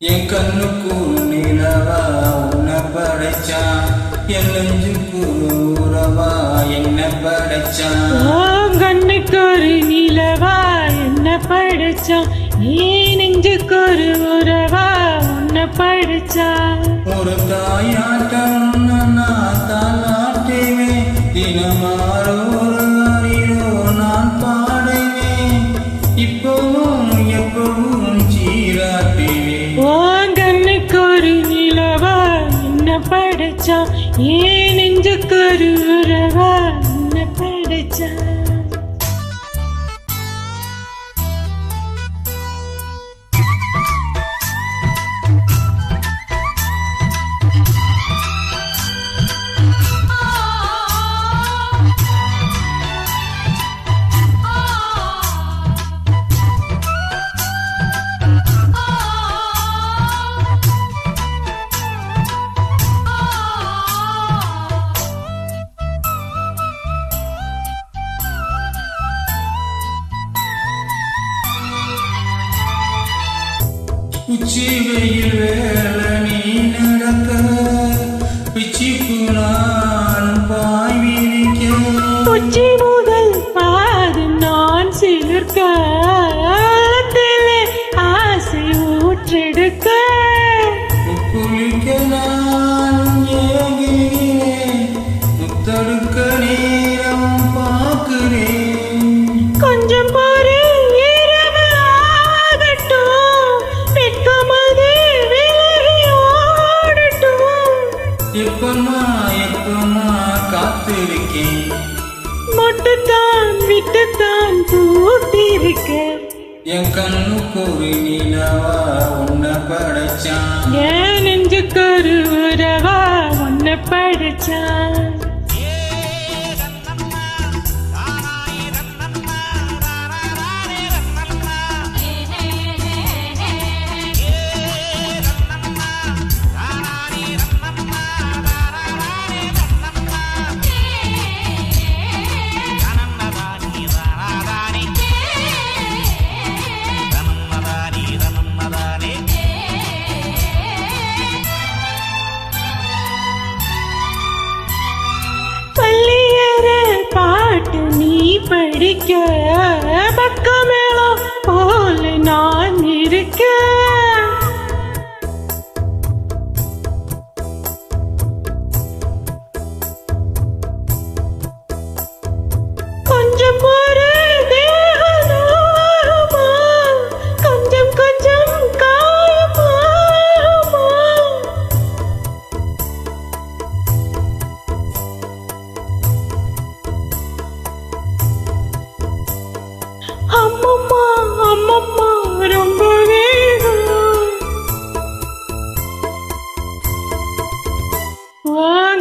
என் கண்ணுக்கு நிலவா உன்னை படைச்சான், என் நெஞ்சுக்கு உறவா என்ன படைச்சான். கண்ணுக்கு ஒரு நிலவா என்ன படைச்சான், ஏன் நெஞ்சுக்கு ஒரு உறவா உன்னை படைச்சான். ஒரு தாயாட்டம் நான் தாளாட்டுவேன், தினமாறு ஒரு அறிவோ நான் பாடுவேன், இப்பவும் எப்பவும் சீராட்டுவேன். கண்ணுக்கு ஒரு நிலவா என்ன படைச்சான், ஏன் நெஞ்சுக்கு ஒரு உறவா உன்னை படைச்சான். உச்சி வெயில் வேல நீ நடக்க, பிச்சிப்பு நான் பாய் விரிக்க, உச்சி முதல் பாதம் நான் சிலிர்க்க, ஆசை ஊற்றெடுக்க, குளிக்க நான் ஏங்குகிறேன், முத்தடுக்க நேரம் பார்க்கிறேன். கொஞ்சம் பாரு இரவு ஆகட்டும், வெட்கமது விலகி ஓடட்டும். எப்பமா காத்திருக்கேன், மொட்டுத்தான் விட்டுத்தான் பூத்திருக்க. என் கண்ணுக்கு ஒரு நிலவா உன்னை படைச்சான், ஏன் நெஞ்சுக்கு ஒரு உறவா உன்னை படைச்சான். படிக்க பக்கமேளம் போல நான் இருக்க, கொஞ்சம் ஒரு தேகமா, கொஞ்சம் கொஞ்சம் காயமா. அம்மம்மா அம்மம்மா ரொம்ப வேகம்,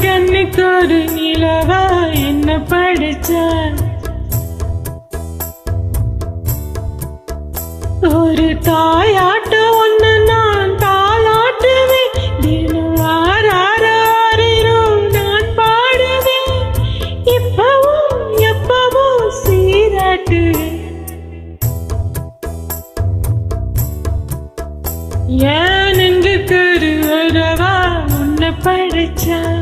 கண்ணுக்கு ஒரு நிலவா என்ன படைச்சான். ஒரு தாயாட்டு ஒண்ணு நான் தாளாட்டுவேன், தினம் ஆறாரும் நான் பாடுவேன், இப்பவும் எப்பவும் சீராட்டுவேன். ஏன் நெஞ்சுக்கு ஒரு உறவா உன்னை படைச்சான்.